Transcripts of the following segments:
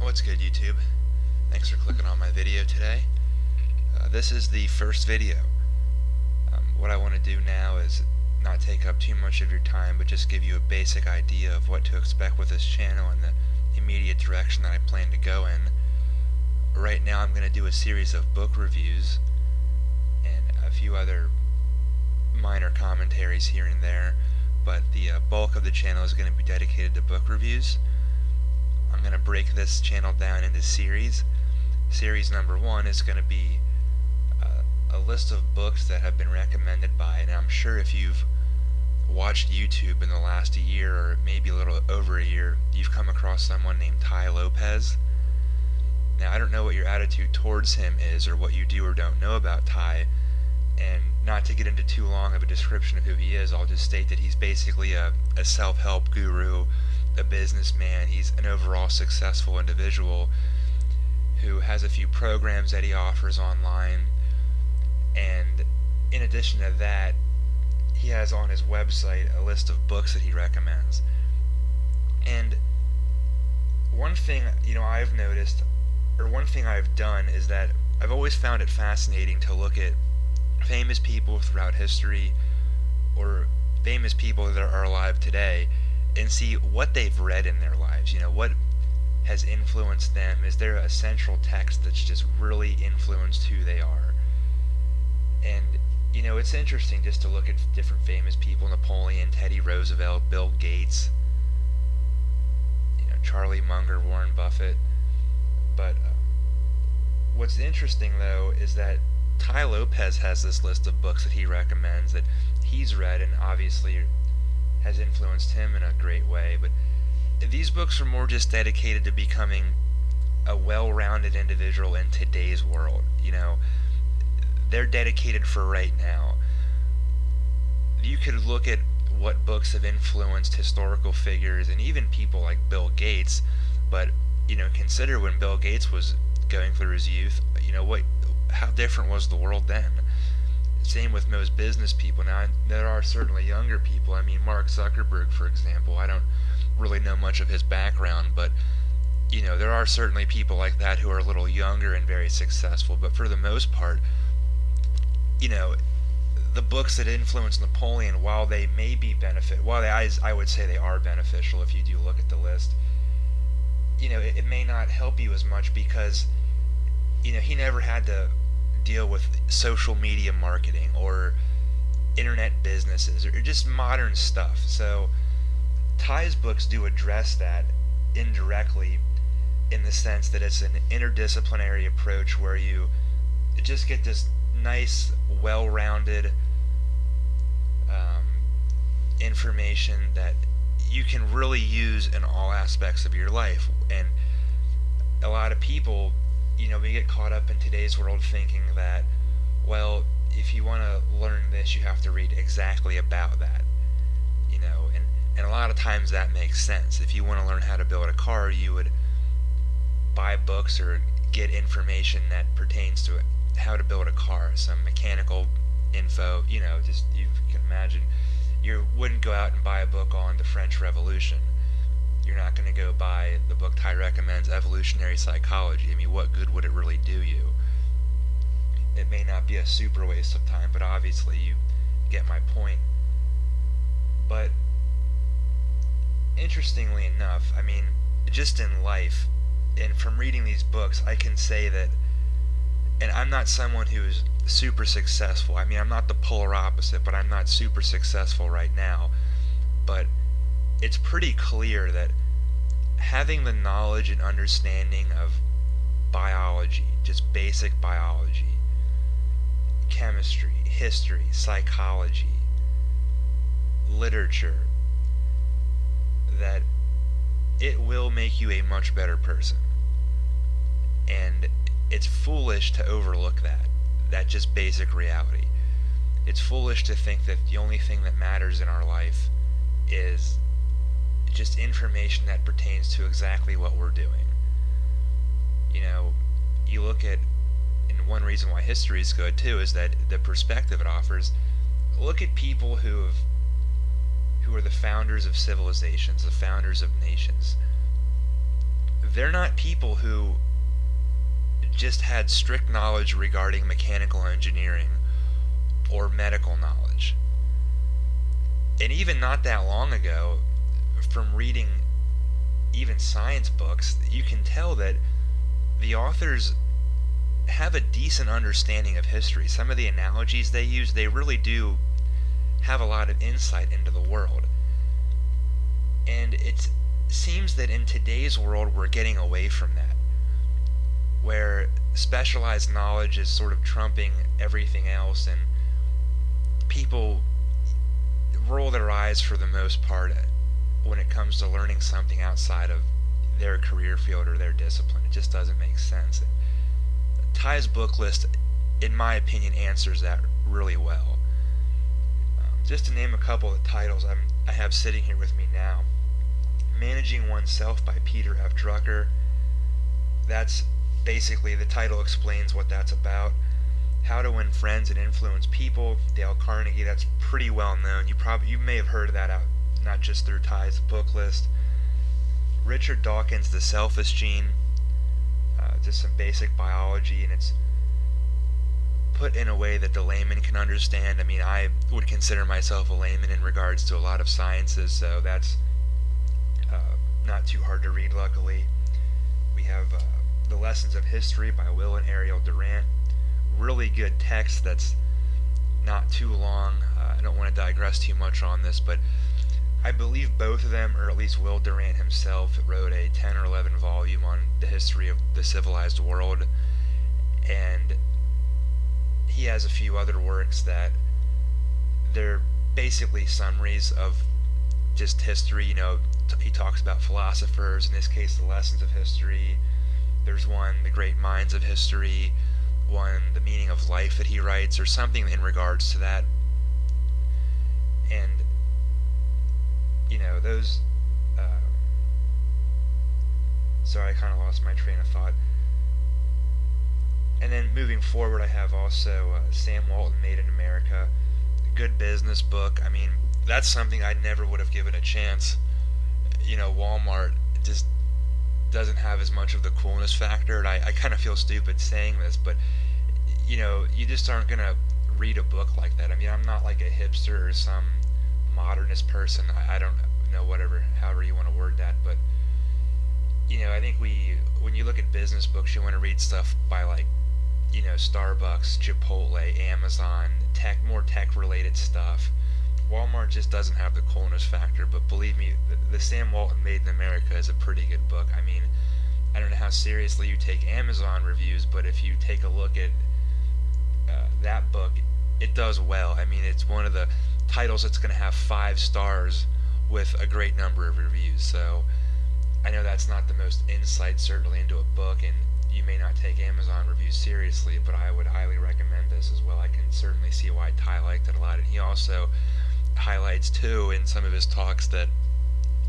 What's good, YouTube? Thanks for clicking on my video today. This is the first video. What I want to do now is not take up too much of your time, but just give you a basic idea of what to expect with this channel and the immediate direction that I plan to go in. Right now I'm going to do a series of book reviews and a few other minor commentaries here and there, but the bulk of the channel is going to be dedicated to book reviews. I'm going to break this channel down into series. Series number 1 is going to be a list of books that have been recommended by, and I'm sure if you've watched YouTube in the last year or maybe a little over a year, you've come across someone named Tai Lopez. Now, I don't know what your attitude towards him is or what you do or don't know about Tai, and not to get into too long of a description of who he is, I'll just state that he's basically a self-help guru, a businessman. He's an overall successful individual who has a few programs that he offers online, and in addition to that, he has on his website a list of books that he recommends. And one thing I've noticed, or one thing I've done, is that I've always found it fascinating to look at famous people throughout history or famous people that are alive today and see what they've read in their lives. What has influenced them. Is there a central text that's just really influenced who they are? And it's interesting just to look at different famous people: Napoleon, Teddy Roosevelt, Bill Gates, Charlie Munger, Warren Buffett. But what's interesting though is that Tai Lopez has this list of books that he recommends that he's read and obviously has influenced him in a great way. But these books are more just dedicated to becoming a well-rounded individual in today's world. They're dedicated for right now. You could look at what books have influenced historical figures and even people like Bill Gates, but consider when Bill Gates was going through his youth, how different was the world then? Same with most business people. Now, there are certainly younger people. Mark Zuckerberg, for example, I don't really know much of his background, but there are certainly people like that who are a little younger and very successful. But for the most part, the books that influence Napoleon, while they may be I would say they are beneficial if you do look at the list, it may not help you as much because he never had to deal with social media marketing or internet businesses or just modern stuff. So Tai's books do address that indirectly, in the sense that it's an interdisciplinary approach where you just get this nice, well-rounded information that you can really use in all aspects of your life. And a lot of people, we get caught up in today's world thinking that, well, if you want to learn this, you have to read exactly about that. And a lot of times that makes sense. If you want to learn how to build a car, you would buy books or get information that pertains to how to build a car, some mechanical info, just you can imagine. You wouldn't go out and buy a book on the French Revolution. You're not going to go buy the book Tai recommends, Evolutionary Psychology. What good would it really do you? It may not be a super waste of time, but obviously you get my point. But interestingly enough, just in life, and from reading these books, I can say that, and I'm not someone who is super successful. I'm not the polar opposite, but I'm not super successful right now. But it's pretty clear that having the knowledge and understanding of biology, just basic biology, chemistry, history, psychology, literature, that it will make you a much better person. And it's foolish to overlook that just basic reality. It's foolish to think that the only thing that matters in our life is just information that pertains to exactly what we're doing. You look at, and one reason why history is good too is that the perspective it offers. Look at people who are the founders of civilizations, the founders of nations. they're not people who just had strict knowledge regarding mechanical engineering or medical knowledge. And even not that long ago, from reading even science books, you can tell that the authors have a decent understanding of history. Some of the analogies they use, they really do have a lot of insight into the world. And it seems that in today's world we're getting away from that, where specialized knowledge is sort of trumping everything else, and people roll their eyes for the most part when it comes to learning something outside of their career field or their discipline. It just doesn't make sense. And Tai's book list, in my opinion, answers that really well. Just to name a couple of the titles I have sitting here with me now. Managing Oneself by Peter F. Drucker. That's basically, the title explains what that's about. How to Win Friends and Influence People, Dale Carnegie. That's pretty well known. You may have heard of that out, not just through Tai's book list. Richard Dawkins' The Selfish Gene. Just some basic biology, and it's put in a way that the layman can understand. I mean, I would consider myself a layman in regards to a lot of sciences, so that's not too hard to read, luckily. We have The Lessons of History by Will and Ariel Durant. Really good text that's not too long. I don't want to digress too much on this, but I believe both of them, or at least Will Durant himself, wrote a 10 or 11 volume on the history of the civilized world, and he has a few other works that they're basically summaries of just history. He talks about philosophers, in this case the lessons of history. There's one, the great minds of history, one, the meaning of life, that he writes, or something in regards to that. And those sorry, I kind of lost my train of thought. And then moving forward, I have also Sam Walton, Made in America. Good business book. I mean, that's something I never would have given a chance. Walmart just doesn't have as much of the coolness factor, and I kind of feel stupid saying this, but you just aren't going to read a book like that. I mean, I'm not like a hipster or some modernist person. I don't know, however you want to word that, but I think when you look at business books, you want to read stuff by Starbucks, Chipotle, Amazon, more tech related stuff. Walmart just doesn't have the coolness factor, but believe me, the Sam Walton Made in America is a pretty good book. I mean, I don't know how seriously you take Amazon reviews, but if you take a look at that book, it does well. I mean, it's one of the titles that's going to have 5 stars with a great number of reviews. So I know that's not the most insight certainly into a book, and you may not take Amazon reviews seriously, but I would highly recommend this as well. I can certainly see why Tai liked it a lot. And he also highlights too in some of his talks that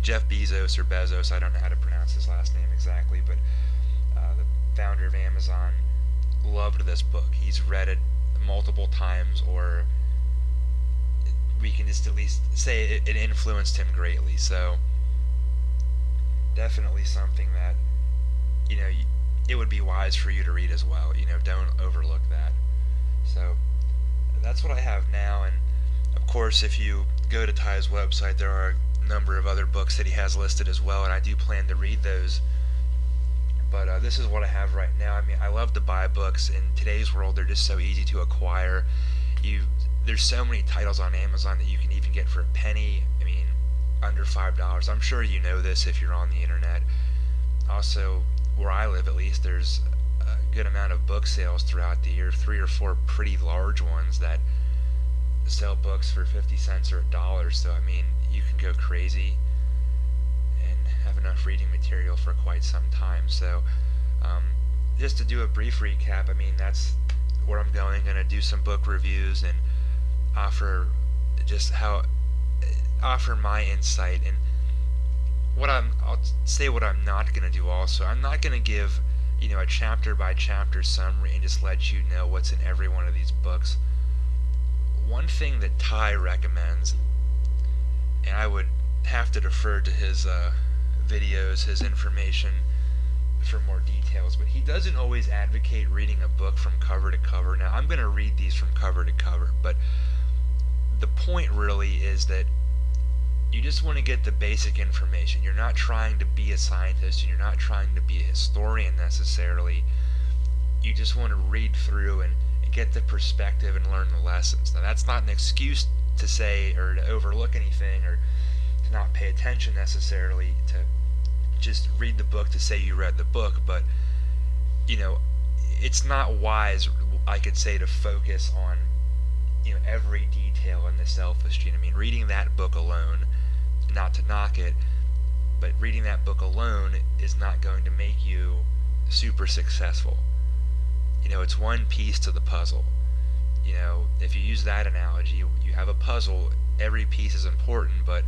Jeff Bezos, or Bezos, I don't know how to pronounce his last name exactly, but the founder of Amazon, loved this book. He's read it multiple times, or we can just at least say it influenced him greatly. So definitely something that it would be wise for you to read as well. Don't overlook that. So that's what I have now, and of course, if you go to Tai's website, there are a number of other books that he has listed as well, and I do plan to read those. But this is what I have right now. I mean, I love to buy books. In today's world, they're just so easy to acquire. There's so many titles on Amazon that you can even get for a penny. I mean, under $5. I'm sure you know this if you're on the internet. Also, where I live at least, there's a good amount of book sales throughout the year. 3 or 4 pretty large ones that sell books for 50 cents or $1. So I mean, you can go crazy and have enough reading material for quite some time. So just to do a brief recap, I mean, that's where I'm going to do some book reviews and offer my insight. And I'll say what I'm not going to do also. I'm not going to give a chapter by chapter summary and just let you know what's in every one of these books. One thing that Tai recommends, and I would have to defer to his videos, his information, for more details, but he doesn't always advocate reading a book from cover to cover. Now, I'm going to read these from cover to cover, but the point really is that you just want to get the basic information. You're not trying to be a scientist, and you're not trying to be a historian necessarily. You just want to read through and get the perspective and learn the lessons. Now, that's not an excuse to say or to overlook anything or to not pay attention necessarily, to just read the book to say you read the book, but it's not wise, I could say, to focus on every detail in the selfish gene. I mean, reading that book alone, not to knock it, but reading that book alone is not going to make you super successful. It's one piece to the puzzle. If you use that analogy, you have a puzzle, every piece is important, but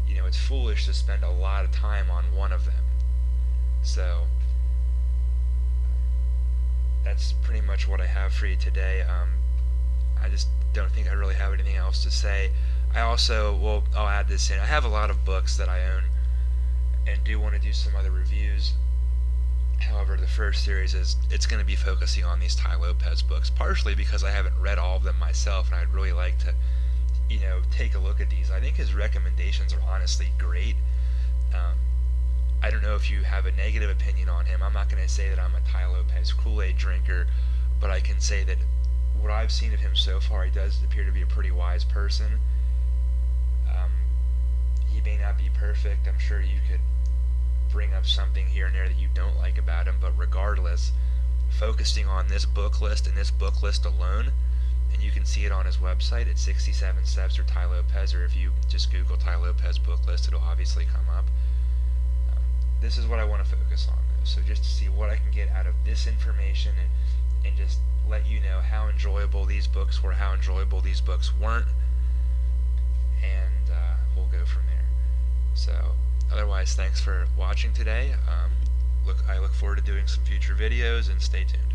it's foolish to spend a lot of time on one of them. So that's pretty much what I have for you today. I just don't think I really have anything else to say. I'll add this in. I have a lot of books that I own and do want to do some other reviews. However, the first series it's going to be focusing on these Tai Lopez books, partially because I haven't read all of them myself, and I'd really like to take a look at these. I think his recommendations are honestly great. I don't know if you have a negative opinion on him. I'm not going to say that I'm a Tai Lopez Kool-Aid drinker, but I can say that what I've seen of him so far, he does appear to be a pretty wise person. He may not be perfect. I'm sure you could bring up something here and there that you don't like about him, but regardless, focusing on this book list and this book list alone, and you can see it on his website at 67 Steps for Tai Lopez, or if you just Google Tai Lopez book list, it'll obviously come up. This is what I want to focus on, though. So just to see what I can get out of this information and just let you know how enjoyable these books were, how enjoyable these books weren't, and we'll go from there. So otherwise, thanks for watching today. I look forward to doing some future videos, and stay tuned.